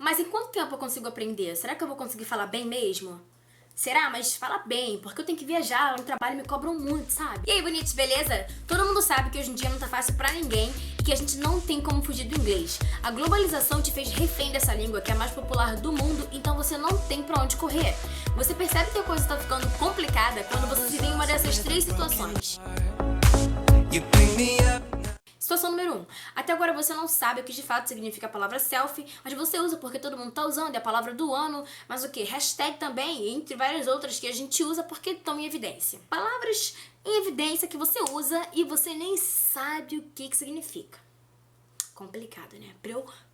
Mas em quanto tempo eu consigo aprender? Será que eu vou conseguir falar bem mesmo? Será? Mas fala bem, porque eu tenho que viajar, no trabalho me cobram muito, sabe? E aí, bonitos, beleza? Todo mundo sabe que hoje em dia não tá fácil pra ninguém e que a gente não tem como fugir do inglês. A globalização te fez refém dessa língua que é a mais popular do mundo, então você não tem pra onde correr. Você percebe que a coisa tá ficando complicada quando você se vê em uma dessas três situações. Situação número 1. Até agora você não sabe o que de fato significa a palavra selfie, mas você usa porque todo mundo tá usando, é a palavra do ano, mas o que? Hashtag também, entre várias outras que a gente usa porque estão em evidência. Palavras em evidência que você usa e você nem sabe o que significa. Complicado, né?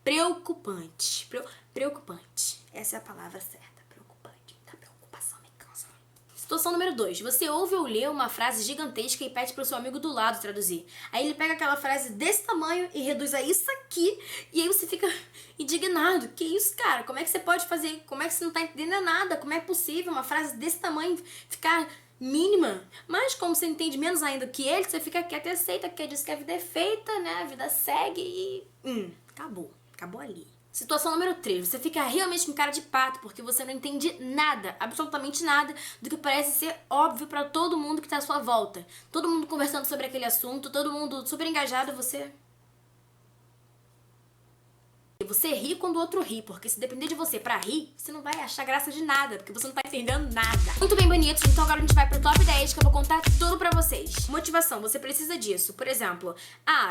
Preocupante. Preocupante. Essa é a palavra certa. Preocupante. Muita preocupação me cansa. Situação número 2. Você ouve ou lê uma frase gigantesca e pede pro seu amigo do lado traduzir. Aí ele pega aquela frase desse tamanho e reduz a isso aqui. E aí você fica indignado. Que isso, cara? Como é que você pode fazer? Como é que você não tá entendendo nada? Como é possível uma frase desse tamanho ficar mínima? Mas como você entende menos ainda que ele, você fica quieto e aceita, porque diz que a vida é feita, né? A vida segue e... acabou. Acabou ali. Situação número 3. Você fica realmente com cara de pato porque você não entende nada, absolutamente nada, do que parece ser óbvio pra todo mundo que tá à sua volta. Todo mundo conversando sobre aquele assunto, todo mundo super engajado, você ri quando o outro ri, porque se depender de você pra rir, você não vai achar graça de nada, porque você não tá entendendo nada. Muito bem, bonitos, então agora a gente vai pro top 10 que eu vou contar tudo pra vocês. Motivação, você precisa disso. Por exemplo,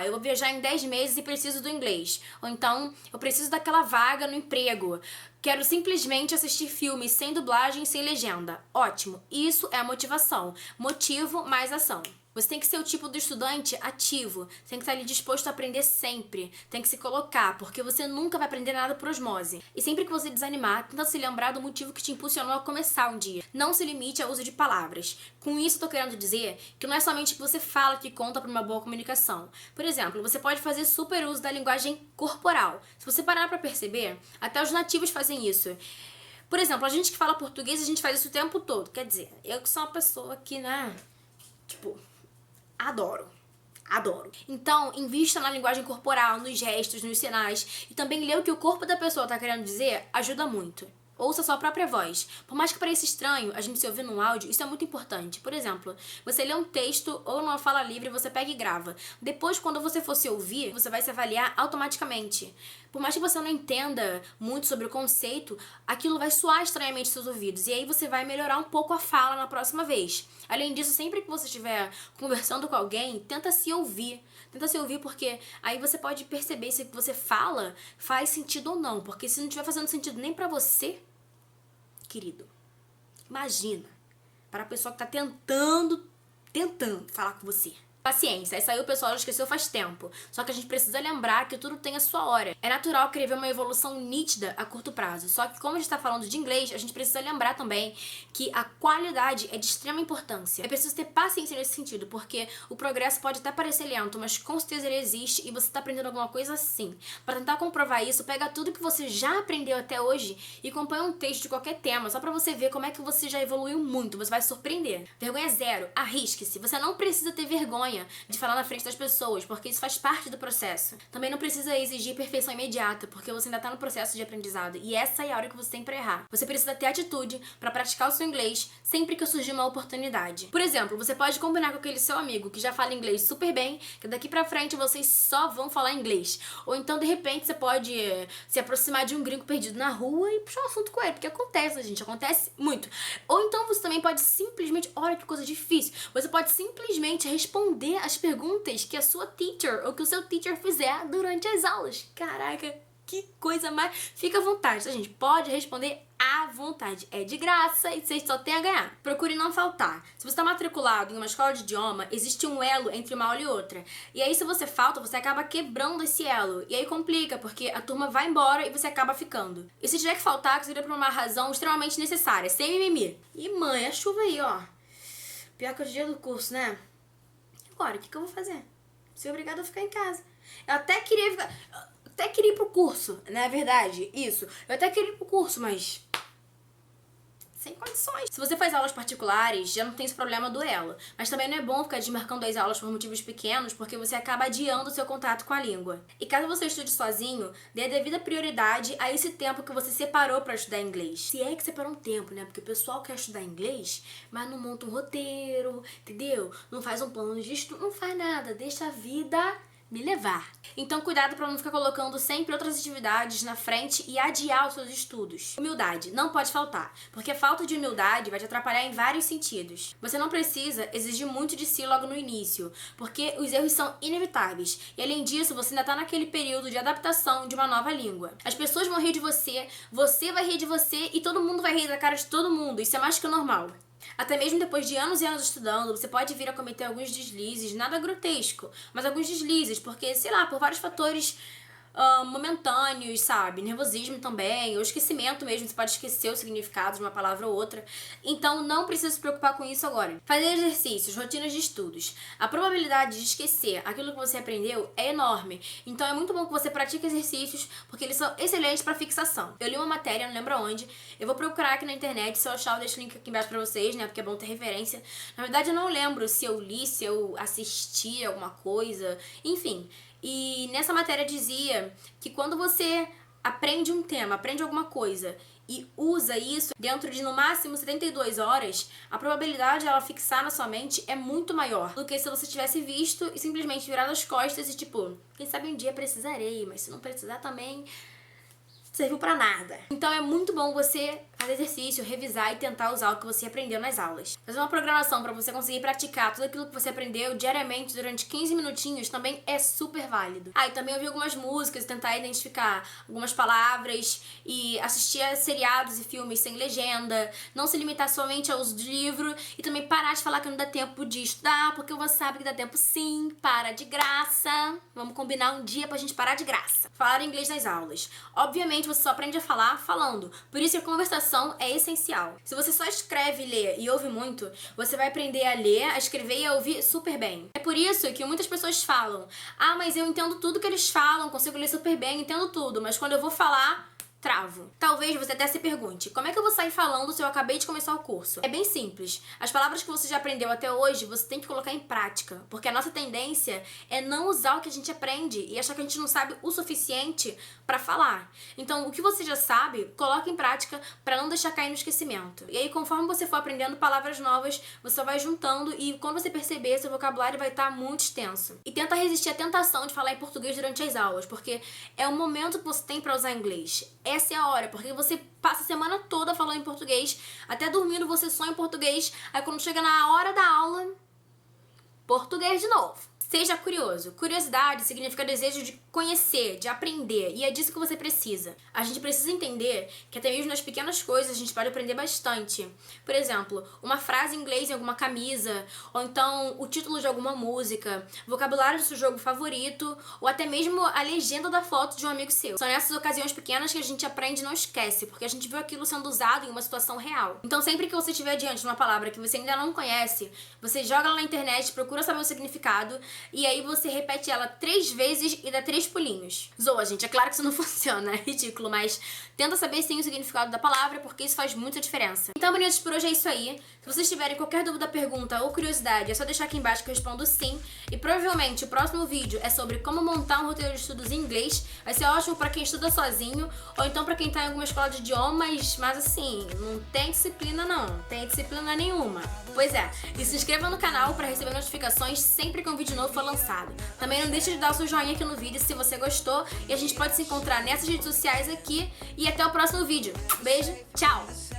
eu vou viajar em 10 meses e preciso do inglês. Ou então, eu preciso daquela vaga no emprego. Quero simplesmente assistir filmes sem dublagem, sem legenda. Ótimo, isso é a motivação. Motivo mais ação. Você tem que ser o tipo do estudante ativo, tem que estar ali disposto a aprender sempre, tem que se colocar, porque você nunca vai aprender nada por osmose. E sempre que você desanimar, tenta se lembrar do motivo que te impulsionou a começar um dia. Não se limite ao uso de palavras. Com isso, eu tô querendo dizer que não é somente o que você fala que conta para uma boa comunicação. Por exemplo, você pode fazer super uso da linguagem corporal. Se você parar pra perceber, até os nativos fazem isso. Por exemplo, a gente que fala português, a gente faz isso o tempo todo. Quer dizer, eu que sou uma pessoa que, né, adoro. Então, invista na linguagem corporal, nos gestos, nos sinais. E também ler o que o corpo da pessoa tá querendo dizer ajuda muito. Ouça a sua própria voz. Por mais que pareça estranho a gente se ouvir num áudio, isso é muito importante. Por exemplo, você lê um texto ou numa fala livre, você pega e grava. Depois, quando você for se ouvir, você vai se avaliar automaticamente. Por mais que você não entenda muito sobre o conceito, aquilo vai soar estranhamente aos seus ouvidos. E aí você vai melhorar um pouco a fala na próxima vez. Além disso, sempre que você estiver conversando com alguém, tenta se ouvir. Tenta se ouvir porque aí você pode perceber se o que você fala faz sentido ou não. Porque se não estiver fazendo sentido nem pra você, querido, imagina para a pessoa que tá tentando falar com você. Paciência, essa aí o pessoal já esqueceu faz tempo. Só que a gente precisa lembrar que tudo tem a sua hora. É natural querer ver uma evolução nítida a curto prazo. Só que como a gente tá falando de inglês, a gente precisa lembrar também que a qualidade é de extrema importância. É preciso ter paciência nesse sentido, porque o progresso pode até parecer lento, mas com certeza ele existe e você tá aprendendo alguma coisa sim. Para tentar comprovar isso, pega tudo que você já aprendeu até hoje e compõe um texto de qualquer tema, só pra você ver como é que você já evoluiu muito. Você vai se surpreender. Vergonha zero. Arrisque-se. Você não precisa ter vergonha de falar na frente das pessoas, porque isso faz parte do processo. Também não precisa exigir perfeição imediata, porque você ainda tá no processo de aprendizado, e essa é a hora que você tem pra errar. Você precisa ter atitude pra praticar o seu inglês sempre que surgir uma oportunidade. Por exemplo, você pode combinar com aquele seu amigo que já fala inglês super bem, que daqui pra frente vocês só vão falar inglês. Ou então, de repente, você pode se aproximar de um gringo perdido na rua e puxar um assunto com ele, porque acontece, gente, acontece muito. Ou então você também pode simplesmente, olha que coisa difícil, você pode simplesmente responder as perguntas que a sua teacher ou que o seu teacher fizer durante as aulas. Caraca, que coisa mais... Fica à vontade, tá, gente? Pode responder à vontade. É de graça e vocês só têm a ganhar. Procure não faltar. Se você está matriculado em uma escola de idioma, existe um elo entre uma aula e outra. E aí, se você falta, você acaba quebrando esse elo. E aí complica, porque a turma vai embora e você acaba ficando. E se tiver que faltar, que seria por uma razão extremamente necessária, sem mimimi. E mãe, a chuva aí, ó. Pior que é o dia do curso, né? Agora, o que eu vou fazer? Ser obrigada a ficar em casa. Eu até queria ir pro curso, não é verdade? Isso. Eu até queria ir pro curso, mas... sem condições. Se você faz aulas particulares, já não tem esse problema do ela. Mas também não é bom ficar desmarcando as aulas por motivos pequenos, porque você acaba adiando o seu contato com a língua. E caso você estude sozinho, dê a devida prioridade a esse tempo que você separou pra estudar inglês. Se é que separou um tempo, né? Porque o pessoal quer estudar inglês, mas não monta um roteiro, entendeu? Não faz um plano de estudo, não faz nada, deixa a vida me levar. Então cuidado para não ficar colocando sempre outras atividades na frente e adiar os seus estudos. Humildade não pode faltar, porque a falta de humildade vai te atrapalhar em vários sentidos. Você não precisa exigir muito de si logo no início, porque os erros são inevitáveis. E além disso, você ainda tá naquele período de adaptação de uma nova língua. As pessoas vão rir de você vai rir de você e todo mundo vai rir da cara de todo mundo. Isso é mais que normal. Até mesmo depois de anos e anos estudando, você pode vir a cometer alguns deslizes, nada grotesco, mas alguns deslizes, porque, sei lá, por vários fatores momentâneos, sabe? Nervosismo também, ou esquecimento mesmo, você pode esquecer o significado de uma palavra ou outra. Então não precisa se preocupar com isso agora. Fazer exercícios, rotinas de estudos. A probabilidade de esquecer aquilo que você aprendeu é enorme. Então é muito bom que você pratique exercícios, porque eles são excelentes para fixação. Eu li uma matéria, não lembro onde, eu vou procurar aqui na internet, se eu achar eu deixo o link aqui embaixo pra vocês, né? Porque é bom ter referência. Na verdade eu não lembro se eu li, se eu assisti alguma coisa, enfim. E nessa matéria dizia que quando você aprende um tema, aprende alguma coisa e usa isso dentro de no máximo 72 horas, a probabilidade de ela fixar na sua mente é muito maior do que se você tivesse visto e simplesmente virado as costas e tipo, quem sabe um dia precisarei, mas se não precisar também serviu pra nada. Então é muito bom você fazer exercício, revisar e tentar usar o que você aprendeu nas aulas. Fazer uma programação pra você conseguir praticar tudo aquilo que você aprendeu diariamente durante 15 minutinhos também é super válido. E também ouvir algumas músicas, tentar identificar algumas palavras e assistir a seriados e filmes sem legenda, não se limitar somente ao uso de livro e também parar de falar que não dá tempo de estudar, porque você sabe que dá tempo sim, para de graça. Vamos combinar um dia pra gente parar de graça. Falar inglês nas aulas. Obviamente você só aprende a falar falando, por isso que a conversação é essencial. Se você só escreve, lê e ouve muito, você vai aprender a ler, a escrever e a ouvir super bem. É por isso que muitas pessoas falam, mas eu entendo tudo que eles falam, consigo ler super bem, entendo tudo, mas quando eu vou falar, travo. Talvez você até se pergunte, como é que eu vou sair falando se eu acabei de começar o curso? É bem simples. As palavras que você já aprendeu até hoje, você tem que colocar em prática, porque a nossa tendência é não usar o que a gente aprende e achar que a gente não sabe o suficiente pra falar. Então, o que você já sabe, coloca em prática pra não deixar cair no esquecimento. E aí, conforme você for aprendendo palavras novas, você só vai juntando e quando você perceber, seu vocabulário vai estar muito extenso. E tenta resistir à tentação de falar em português durante as aulas, porque é o momento que você tem pra usar inglês. Essa é a hora, porque você passa a semana toda falando em português, até dormindo você sonha em português, aí quando chega na hora da aula, português de novo. Seja curioso. Curiosidade significa desejo de conhecer, de aprender, e é disso que você precisa. A gente precisa entender que até mesmo nas pequenas coisas a gente pode aprender bastante. Por exemplo, uma frase em inglês em alguma camisa, ou então o título de alguma música, vocabulário do seu jogo favorito, ou até mesmo a legenda da foto de um amigo seu. São nessas ocasiões pequenas que a gente aprende e não esquece, porque a gente viu aquilo sendo usado em uma situação real. Então sempre que você estiver diante de uma palavra que você ainda não conhece, você joga ela na internet, procura saber o significado, e aí você repete ela 3 vezes e dá 3 pulinhos. Zoa, gente, é claro que isso não funciona, é ridículo, mas tenta saber sim o significado da palavra, porque isso faz muita diferença. Então, meninas, por hoje é isso aí. Se vocês tiverem qualquer dúvida, pergunta ou curiosidade, é só deixar aqui embaixo que eu respondo sim. E provavelmente o próximo vídeo é sobre como montar um roteiro de estudos em inglês. Vai ser ótimo pra quem estuda sozinho, ou então pra quem tá em alguma escola de idiomas, mas assim, não tem disciplina não, tem disciplina nenhuma. Pois é, e se inscreva no canal pra receber notificações sempre que um vídeo novo for lançado. Também não deixe de dar o seu joinha aqui no vídeo se você gostou, e a gente pode se encontrar nessas redes sociais aqui, e até o próximo vídeo. Beijo, tchau!